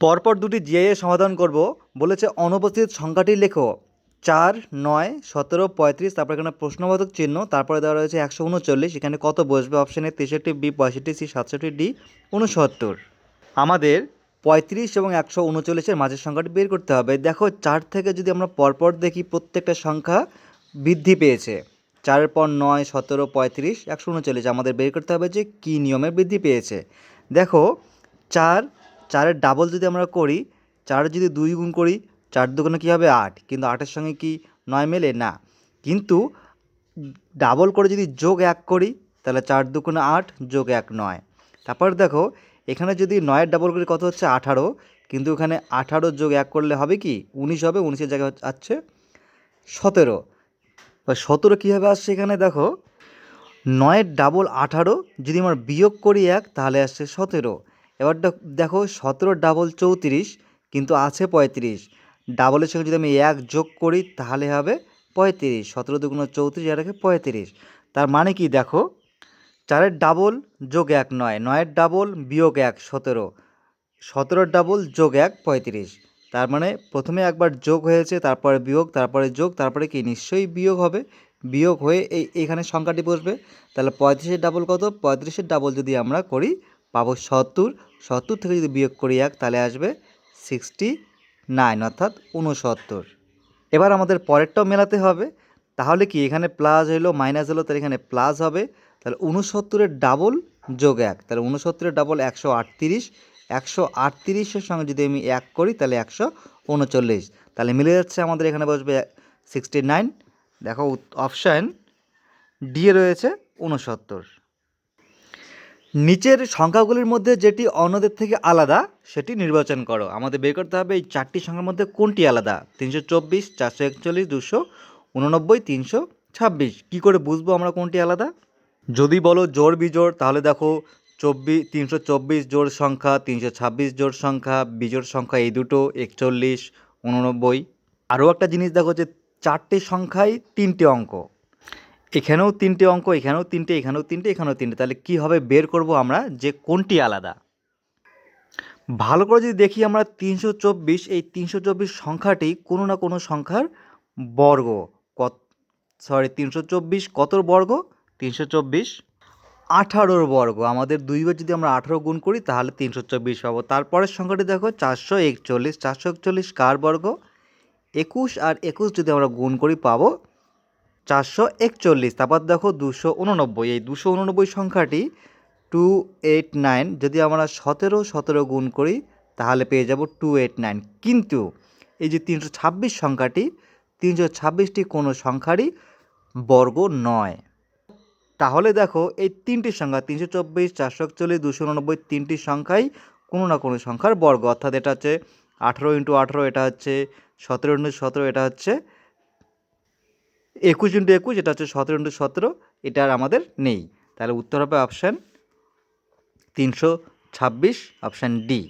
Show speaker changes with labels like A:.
A: পরপর দুটি জিআইএ সমাধান করব। বলেছে অনুপস্থিত সংখ্যাটি লেখো। 4, 9, 17, 35, তারপর এখানে প্রশ্নবোধক চিহ্ন, তারপরে দেওয়া রয়েছে 139, এখানে কত বসবে? Option A 63, B 65, C 67, D 69। আমাদের 35 এবং 139-এর মাঝের সংখ্যাটি বের করতে হবে। দেখো 4 থেকে যদি আমরা পরপর দেখি প্রত্যেকটা সংখ্যা বৃদ্ধি পেয়েছে। 4-এর পর 9, 17, 35, 139, আমাদের বের করতে হবে যে কী নিয়মে বৃদ্ধি পেয়েছে। দেখো 4-এর ডাবল যদি আমরা করি, 4 যদি 2 গুণ করি, 4 দুগুণে কী হবে? 8, কিন্তু 8-এর সঙ্গে কি 9 মেলে? না। কিন্তু ডাবল করে যদি যোগ 1 করি, তাহলে 4 দুগুণে 8 যোগ 1 9। তারপর দেখো এখানে যদি 9-এর ডাবল করি কত হচ্ছে? 18, কিন্তু এখানে 18 যোগ 1 করলে হবে কি? 19 হবে, 19-এর জায়গায় আসছে 17। 17 কীভাবে আসছে? এখানে দেখো 9-এর ডাবল 18, যদি আমরা বিয়োগ করি 1 তাহলে আসছে 17। এবার দেখো 17-র ডাবল 34, কিন্তু আছে 35, ডাবলের সঙ্গে যদি আমি 1 যোগ করি তাহলে হবে 35। 17 দুগুণ 34, আর 35। তার মানে কি দেখো 4-এর ডাবল যোগ 1 9, 9-এর ডাবল বিয়োগ 1 17, 17-এর ডাবল যোগ 1 35। তার মানে প্রথমে একবার যোগ হয়েছে, তারপরে বিয়োগ, তারপরে যোগ, তারপরে কি? নিশ্চয়ই বিয়োগ হবে। বিয়োগ হয়ে এইখানে সংখ্যাটি বসবে। তাহলে 35-এর ডাবল কত? 35-এর ডাবল যদি আমরা করি পাবো 70। 70 থেকে যদি বিয়োগ করি 1 তাহলে আসবে 69, অর্থাৎ 69। এবার আমাদের পরেরটাও মেলাতে হবে। তাহলে কি এখানে প্লাস হলো মাইনাস হলো, তাহলে এখানে প্লাস হবে। তাহলে 69-এর ডাবল যোগ 1, তাহলে 69-এর ডাবল 138, 138-এর সঙ্গে যদি আমি 1 করি তাহলে 139, তাহলে মিলে যাচ্ছে। আমাদের এখানে বসবে 69। দেখো অপশান ডি এ রয়েছে 69। নিচের সংখ্যাগুলির মধ্যে যেটি অন্যদের থেকে আলাদা সেটি নির্বাচন করো। আমাদের বের করতে হবে এই 4টি সংখ্যার মধ্যে কোনটি আলাদা। 324, 441, 289, 326। কী করে বুঝবো আমরা কোনটি আলাদা? যদি বলো জোড় বিজোড়, তাহলে দেখো 324 জোড় সংখ্যা, 326 জোড় সংখ্যা, বিজোড় সংখ্যা এই দুটো 41, 89। আরও একটা জিনিস দেখো যে 4টি সংখ্যায় 3টে অঙ্ক, এখানেও 3টে অঙ্ক, এখানেও 3টে, এখানেও 3টে, এখানেও 3টে, তাহলে কীভাবে বের করব আমরা যে কোনটি আলাদা? ভালো করে যদি দেখি আমরা 324, এই 324 সংখ্যাটি কোনো না কোনো সংখ্যার বর্গ। কত? 324 কতর বর্গ? 324 18-র বর্গ। আমাদের দুইবার যদি আমরা 18 গুণ করি তাহলে 324 পাবো। তারপরের সংখ্যাটি দেখো 441, 441 কার বর্গ? 21 আর 21 যদি আমরা গুণ করি পাবো 441। তারপর দেখো 289, এই 289 সংখ্যাটি 289, যদি আমরা 17 গুণ করি তাহলে পেয়ে যাব 289। কিন্তু এই যে 326 সংখ্যাটি, 326টি কোনো সংখ্যারই বর্গ নয়। তাহলে দেখো এই 3টি সংখ্যা 324, 441, 289, 3টি সংখ্যাই কোনো না কোনো সংখ্যার বর্গ, অর্থাৎ এটা হচ্ছে 18 × 18, এটা হচ্ছে 17 × 17, এটা হচ্ছে 21 × 21, এটা হচ্ছে 17 × 17, এটা আর আমাদের নেই। তাহলে উত্তর হবে অপশান 326, অপশান ডি।